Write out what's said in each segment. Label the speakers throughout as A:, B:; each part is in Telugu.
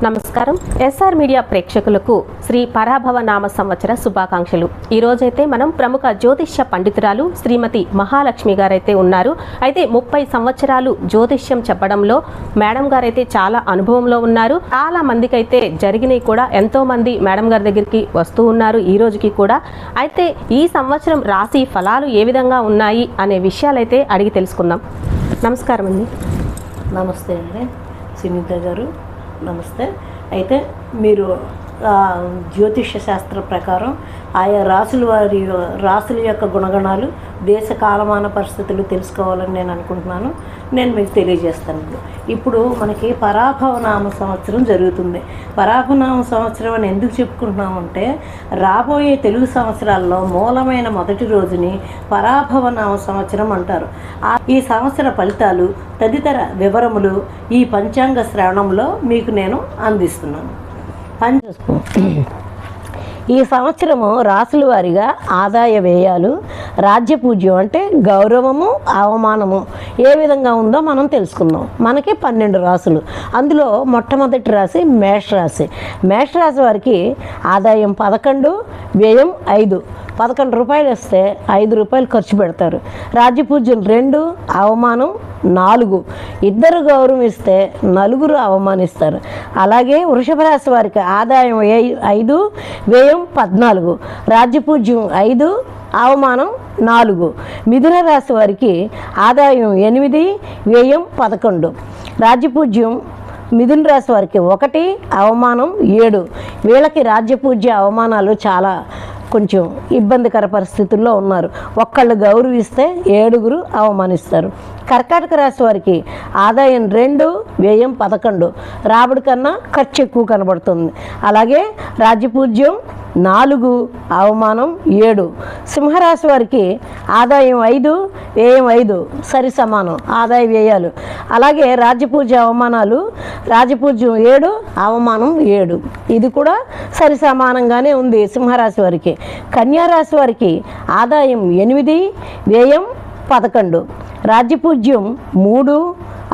A: నమస్కారం. ఎస్ఆర్ మీడియా ప్రేక్షకులకు శ్రీ పరాభవ నామ సంవత్సర శుభాకాంక్షలు. ఈ రోజైతే మనం ప్రముఖ జ్యోతిష్య పండితురాలు శ్రీమతి మహాలక్ష్మి గారైతే ఉన్నారు. అయితే 30 సంవత్సరాలు జ్యోతిష్యం చెప్పడంలో మేడం గారైతే చాలా అనుభవంలో ఉన్నారు. చాలా మందికి అయితే జరిగినవి కూడా ఎంతో మంది మేడం గారి దగ్గరికి వస్తూ ఉన్నారు ఈ రోజుకి కూడా. అయితే ఈ సంవత్సరం రాశి ఫలాలు ఏ విధంగా ఉన్నాయి అనే విషయాలైతే అడిగి తెలుసుకుందాం. నమస్కారం అండి.
B: నమస్తే అండి సునీత గారు, నమస్తే. అయితే మీరు జ్యోతిష శాస్త్ర ప్రకారం ఆయా రాసుల యొక్క గుణగణాలు, దేశ కాలమాన పరిస్థితులు తెలుసుకోవాలని నేను అనుకుంటున్నాను. నేను మీకు తెలియజేస్తాను. ఇప్పుడు మనకి పరాభవనామ సంవత్సరం జరుగుతుంది. పరాభవనామ సంవత్సరం అని ఎందుకు చెప్పుకుంటున్నామంటే, రాబోయే తెలుగు సంవత్సరాల్లో మూలమైన మొదటి రోజుని పరాభవనామ సంవత్సరం అంటారు. ఈ సంవత్సర ఫలితాలు తదితర వివరములు ఈ పంచాంగ శ్రవణంలో మీకు నేను అందిస్తున్నాను. ఈ సంవత్సరము రాసుల వారిగా ఆదాయ వ్యయాలు, రాజ్యపూజ్యం అంటే గౌరవము, అవమానము ఏ విధంగా ఉందో మనం తెలుసుకుందాం. మనకి 12 రాసులు. అందులో మొట్టమొదటి రాశి మేషరాశి. మేషరాశి వారికి ఆదాయం 11, వ్యయం 5. 11 రూపాయలు వస్తే 5 రూపాయలు ఖర్చు పెడతారు. రాజ్యపూజ్యం 2, అవమానం 4. ఇద్దరు గౌరవం ఇస్తే 4 అవమానిస్తారు. అలాగే వృషభ రాశి వారికి ఆదాయం 5, వ్యయం 14. రాజ్యపూజ్యం 5, అవమానం 4. మిథున రాశి వారికి ఆదాయం 8, వ్యయం 11. రాజ్యపూజ్యం మిథున రాశి వారికి 1, అవమానం 7. వీళ్ళకి రాజ్యపూజ్య అవమానాలు చాలా కొంచెం ఇబ్బందికర పరిస్థితుల్లో ఉన్నారు. ఒక్కళ్ళు గౌరవిస్తే 7 అవమానిస్తారు. కర్కాటక రాశి వారికి ఆదాయం 2, వ్యయం 11. రాబడి కన్నా ఖర్చు ఎక్కువ కనబడుతుంది. అలాగే రాజ్యపూజ్యం 4, అవమానం 7. సింహరాశి వారికి ఆదాయం 5, వ్యయం 5. సరి సమానం ఆదాయ వ్యయాలు. అలాగే రాజ్యపూజ్య అవమానాలు, రాజపూజ్యం 7, అవమానం 7. ఇది కూడా సరి సమానంగానే ఉంది సింహరాశి వారికి. కన్యారాశి వారికి ఆదాయం 8, వ్యయం 11. రాజ్యపూజ్యం 3,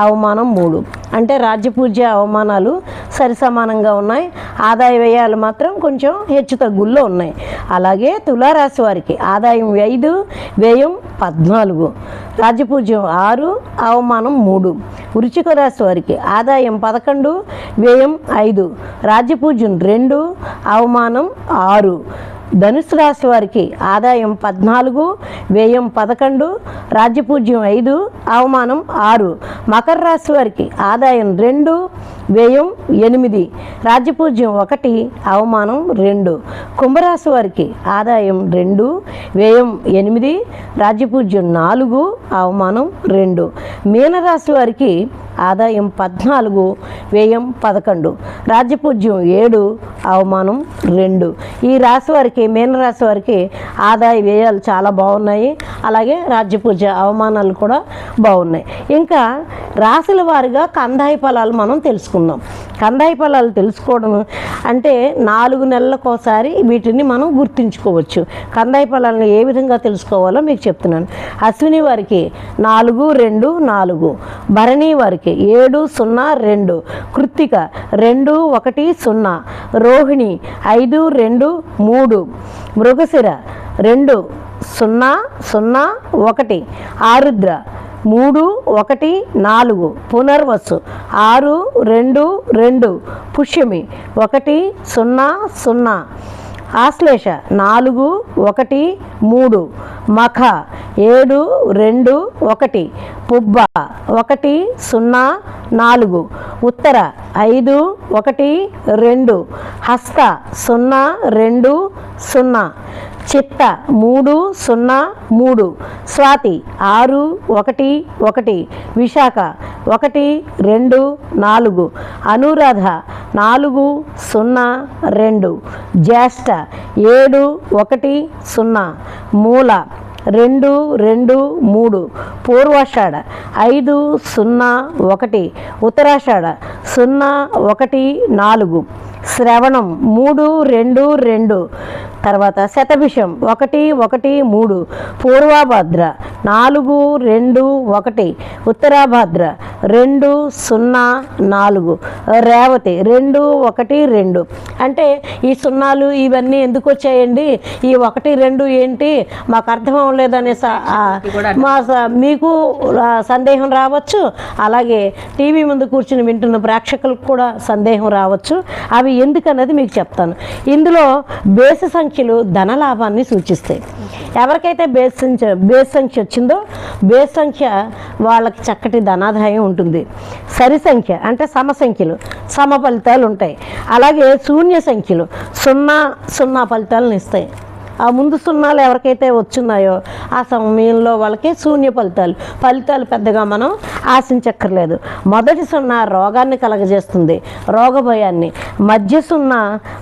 B: అవమానం 3. అంటే రాజ్యపూజ్య అవమానాలు సరి సమానంగా ఉన్నాయి. ఆదాయ వ్యయాలు మాత్రం కొంచెం హెచ్చు తగ్గుల్లో ఉన్నాయి. అలాగే తులారాశి వారికి ఆదాయం 5, వ్యయం 14. రాజ్యపూజ్యం 6, అవమానం 3. వృశ్చిక రాశి వారికి ఆదాయం 11, వ్యయం 5. రాజ్యపూజ్యం 2, అవమానం 6. ధనుసు రాశి వారికి ఆదాయం 14, వ్యయం 11. రాజ్యపూజ్యం 5, అవమానం 6. మకర రాశి వారికి ఆదాయం 2, వ్యయం 8. రాజ్యపూజ్యం 1, అవమానం 2. కుంభరాశి వారికి ఆదాయం 2, వ్యయం 8. రాజ్యపూజ్యం 4, అవమానం 2. మీనరాశి వారికి ఆదాయం 14, వ్యయం 11. రాజ్యపూజ్యం 7, అవమానం 2. ఈ రాశి వారికి, మీనరాశి వారికి ఆదాయ వ్యయాలు చాలా బాగున్నాయి. అలాగే రాజ్యపూజ్య అవమానాలు కూడా బాగున్నాయి. ఇంకా రాశుల వారిగా కందాయ ఫలాలు మనం తెలుసుకుందాం. కందాయ ఫలాలు తెలుసుకోవడం అంటే 4 నెలలకోసారి వీటిని మనం గుర్తుంచుకోవచ్చు. కందాయ ఫలాలను ఏ విధంగా తెలుసుకోవాలో మీకు చెప్తున్నాను. అశ్విని వారికి 4, 2, 4. భరణి వారికి 7, 0, 2. కృత్తిక 2, 1, 0. రోహిణి 5, 2, 3. మృగశిర 2, 0, 0, 1. ఆరుద్ర 3, 1, 4. పునర్వసు 6, 2, 2. పుష్యమి 1, 0, 0. ఆశ్లేష 4, 1, 3. మఖ 7, 2, 1. పుబ్బ 1, 0, 4. ఉత్తర 5, 1, 2. హస్త 0, 2, 0. చిత్త 3, 0, 3. స్వాతి 6, 1, 1. విశాఖ 1, 2, 4. అనురాధ 4, 0, 2. జ్యేష్ఠ 7, 1, 0. మూల 2, 2, 3. పూర్వాషాఢ 5, 0, 1. ఉత్తరాషాఢ 0, 1, 4. శ్రవణం 3, 2, 2. తర్వాత శతభిషం 1, 1, 3. పూర్వభద్ర 4, 2, 1. ఉత్తరాభద్ర 2004 రేవతి 21 అంటే ఈ సున్నాలు ఇవన్నీ ఎందుకు వచ్చాయండి, ఈ 1 2 ఏంటి మాకు అర్థం అవ్వలేదనే మీకు సందేహం రావచ్చు. అలాగే టీవీ ముందు కూర్చుని వింటున్న ప్రేక్షకులకు కూడా సందేహం రావచ్చు. అవి ఎందుకన్నది మీకు చెప్తాను. ఇందులో బేసి సంఖ్యలు ధనలాభాన్ని సూచిస్తాయి. ఎవరికైతే బేస్ సంఖ్య వచ్చిందో బేస్ సంఖ్య వాళ్ళకి చక్కటి ధనాదాయం ఉంటుంది. సరి సంఖ్య అంటే సమ సంఖ్యలు సమ ఫలితాలు ఉంటాయి. అలాగే శూన్య సంఖ్యలు 0 ఫలితాలను ఇస్తాయి. ఆ ముందు సున్నాలు ఎవరికైతే వచ్చున్నాయో ఆ సమయంలో వాళ్ళకి శూన్య ఫలితాలు పెద్దగా మనం ఆశించక్కర్లేదు. మొదటి 0 రోగాన్ని కలగజేస్తుంది, రోగ భయాన్ని. మధ్య 0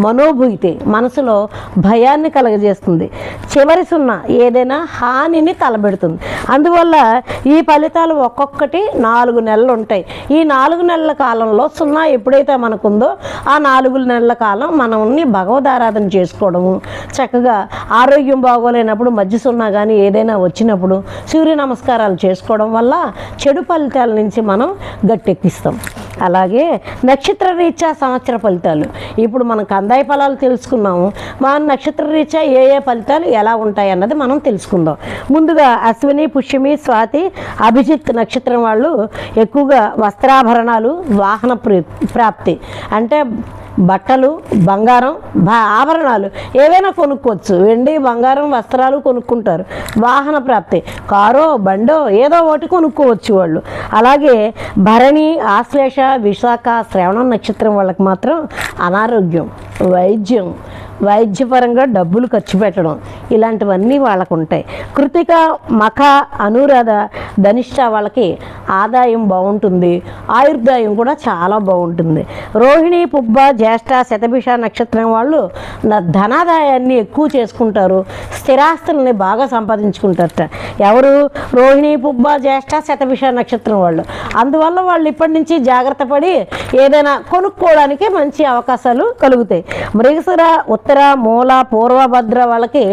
B: మనోభూతి, మనసులో భయాన్ని కలగజేస్తుంది. చివరి 0 ఏదైనా హానిని తలబెడుతుంది. అందువల్ల ఈ ఫలితాలు ఒక్కొక్కటి 4 నెలలు ఉంటాయి. ఈ 4 నెలల కాలంలో 0 ఎప్పుడైతే మనకుందో ఆ 4 నెలల కాలం మనల్ని భగవదారాధన చేసుకోవడము, చక్కగా ఆరోగ్యం బాగోలేనప్పుడు మధ్య 0 కానీ ఏదైనా వచ్చినప్పుడు సూర్య నమస్కారాలు చేసుకోవడం వల్ల చెడు ఫలితాల నుంచి మనం గట్టెక్కిస్తాం. అలాగే నక్షత్ర రీత్యా సంవత్సర ఫలితాలు. ఇప్పుడు మనం కందాయ ఫలాలు తెలుసుకున్నాము. మన నక్షత్ర రీత్యా ఏ ఫలితాలు ఎలా ఉంటాయి అన్నది మనం తెలుసుకుందాం. ముందుగా అశ్విని, పుష్యమి, స్వాతి, అభిజిత్ నక్షత్రం వాళ్ళు ఎక్కువగా వస్త్రాభరణాలు, వాహన ప్రాప్తి అంటే బట్టలు, బంగారం, ఆభరణాలు ఏవైనా కొనుక్కోవచ్చు. వెండి, బంగారం, వస్త్రాలు కొనుక్కుంటారు. వాహన ప్రాప్తి కారో బండో ఏదో ఒకటి కొనుక్కోవచ్చు వాళ్ళు. అలాగే భరణి, ఆశ్లేష, విశాఖ, శ్రవణం నక్షత్రం వాళ్ళకి మాత్రం అనారోగ్యం, వైద్యపరంగా డబ్బులు ఖర్చు పెట్టడం ఇలాంటివన్నీ వాళ్ళకు ఉంటాయి. కృతిక, మఖ, అనురాధ, ధనిష్ట వాళ్ళకి ఆదాయం బాగుంటుంది, ఆయుర్దాయం కూడా చాలా బాగుంటుంది. రోహిణి, పుబ్బ, జ్యేష్ఠ, శతభిష నక్షత్రం వాళ్ళు ధనాదాయాన్ని ఎక్కువ చేసుకుంటారు, స్థిరాస్తుల్ని బాగా సంపాదించుకుంటారట. ఎవరు? రోహిణి, పుబ్బ, జ్యేష్ఠ, శతభిష నక్షత్రం వాళ్ళు. అందువల్ల వాళ్ళు ఇప్పటి నుంచి జాగ్రత్త పడి ఏదైనా కొనుక్కోవడానికి మంచి అవకాశాలు కలుగుతాయి. మృగశిర, ఉత్తర, మూల, పూర్వభద్ర వాళ్ళకి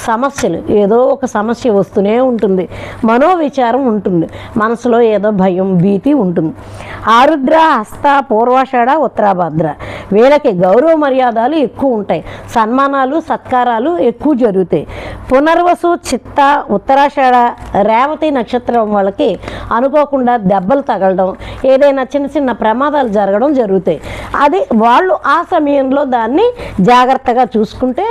B: సమస్యలు, ఏదో ఒక సమస్య వస్తూనే ఉంటుంది. మనోవిచారం ఉంటుంది, మనసులో ఏదో భయం, భీతి ఉంటుంది. ఆరుద్ర, హస్త, పూర్వాషాఢ, ఉత్తరాభద్ర వీళ్ళకి గౌరవ మర్యాదలు ఎక్కువ ఉంటాయి, సన్మానాలు, సత్కారాలు ఎక్కువ జరుగుతాయి. పునర్వసు, చిత్త, ఉత్తరాషాఢ, రేవతి నక్షత్రం వాళ్ళకి అనుకోకుండా దెబ్బలు తగలడం, ఏదైనా చిన్న చిన్న ప్రమాదాలు జరగడం జరుగుతాయి. అది వాళ్ళు ఆ సమయంలో దాన్ని జాగ్రత్తగా చూసుకుంటే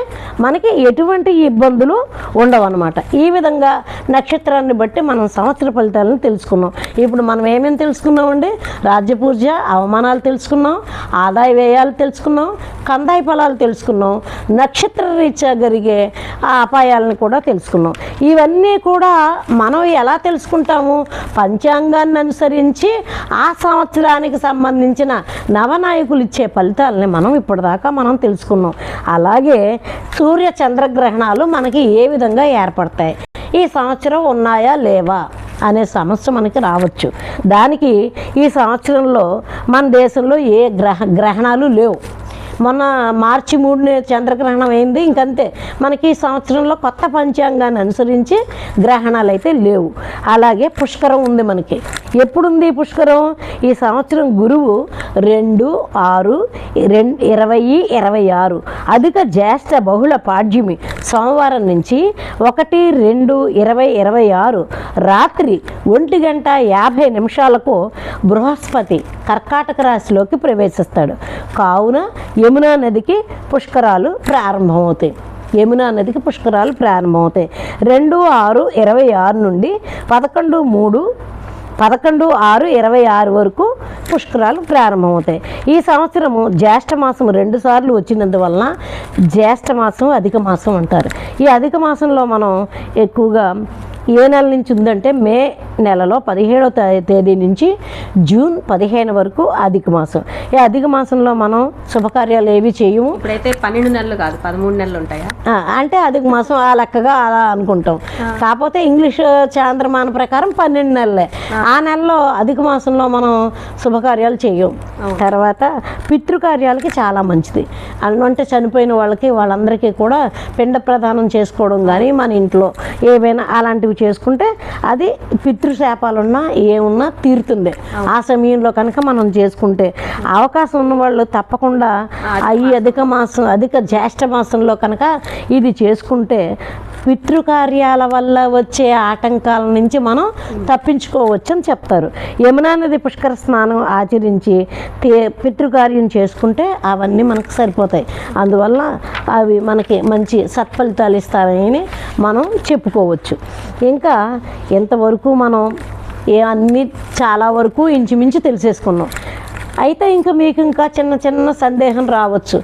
B: మనకి ఎటువంటి ఇబ్బందులు ఉండవన్నమాట. ఈ విధంగా నక్షత్రాన్ని బట్టి మనం సంవత్సర ఫలితాలను తెలుసుకున్నాం. ఇప్పుడు మనం ఏమేమి తెలుసుకున్నామండి? రాజ్యపూజ, అవమానాలు తెలుసుకున్నాం, ఆదాయ వ్యయాలు తెలుసుకున్నాం, కందాయ ఫలాలు తెలుసుకున్నాం, నక్షత్ర రీత్యా జరిగే ఆ అపాయాలను కూడా తెలుసుకున్నాం. ఇవన్నీ కూడా మనం ఎలా తెలుసుకుంటాము? పంచాంగాన్ని అనుసరించి ఆ సంవత్సరానికి సంబంధించిన నవనాయకులు ఇచ్చే ఫలితాలని మనం ఇప్పటిదాకా మనం తెలుసుకున్నాం. అలాగే సూర్య చంద్రగ్రహణాలు మనకి ఏ విధంగా ఏర్పడతాయి, ఈ సంవత్సరం ఉన్నాయా లేవా అనే సమస్య మనకి రావచ్చు. దానికి ఈ సంవత్సరంలో మన దేశంలో ఏ గ్రహణాలు లేవు. మొన్న మార్చి 3న చంద్రగ్రహణం అయింది, ఇంకంతే. మనకి ఈ సంవత్సరంలో కొత్త పంచాంగాన్ని అనుసరించి గ్రహణాలు అయితే లేవు. అలాగే పుష్కరం ఉంది మనకి. ఎప్పుడుంది పుష్కరం? ఈ సంవత్సరం గురువు 2, 6, 2026 అధిక జ్యేష్ఠ బహుళ పాడ్యమి సోమవారం నుంచి 1, 2, 2026 రాత్రి 1:50 బృహస్పతి కర్కాటక రాశిలోకి ప్రవేశిస్తాడు. కావున యమునా నదికి పుష్కరాలు ప్రారంభమవుతాయి. 2, 6, 26 నుండి 11/6/26 వరకు పుష్కరాలు ప్రారంభమవుతాయి. ఈ సంవత్సరము జ్యేష్ఠ మాసం 2 సార్లు వచ్చినందువలన జ్యేష్ఠ మాసం అధిక మాసం అంటారు. ఈ అధిక మాసంలో మనం ఎక్కువగా ఏ నెల నుంచి ఉందంటే మే నెలలో 17వ తేదీ నుంచి జూన్ 15 వరకు అధిక మాసం. ఈ అధిక మాసంలో మనం శుభకార్యాలు ఏవి చేయము.
A: ఇప్పుడైతే 12 నెలలు కాదు 13 నెలలు ఉంటాయా?
B: అంటే అధిక మాసం ఆ లెక్కగా అలా అనుకుంటాం. కాకపోతే ఇంగ్లీష్ చాంద్రమాన ప్రకారం 12 నెలలే. ఆ నెలలో అధిక మాసంలో మనం శుభకార్యాలు చేయం. తర్వాత పితృకార్యాలకి చాలా మంచిది. అంటే చనిపోయిన వాళ్ళకి వాళ్ళందరికీ కూడా పిండ ప్రదానం చేసుకోవడం కానీ మన ఇంట్లో ఏవైనా అలాంటివి చేసుకుంటే అది పితృశాపాలున్నా ఏమున్నా తీరుతుంది. ఆ సమయంలో కనుక మనం చేసుకుంటే అవకాశం ఉన్న వాళ్ళు తప్పకుండా ఈ అధిక జ్యేష్ఠ మాసంలో కనుక ఇది చేసుకుంటే పితృకార్యాల వల్ల వచ్చే ఆటంకాల నుంచి మనం తప్పించుకోవచ్చు అని చెప్తారు. యమునా నది పుష్కర స్నానం ఆచరించి పితృకార్యం చేసుకుంటే అవన్నీ మనకు సరిపోతాయి. అందువల్ల అవి మనకి మంచి సత్ఫలితాలు ఇస్తాయని మనం చెప్పుకోవచ్చు. ఇంకా ఎంతవరకు మనం అన్నీ చాలా వరకు ఇంచుమించు తెలిసేసుకున్నాం. అయితే ఇంకా మీకు ఇంకా చిన్న చిన్న సందేహం రావచ్చు.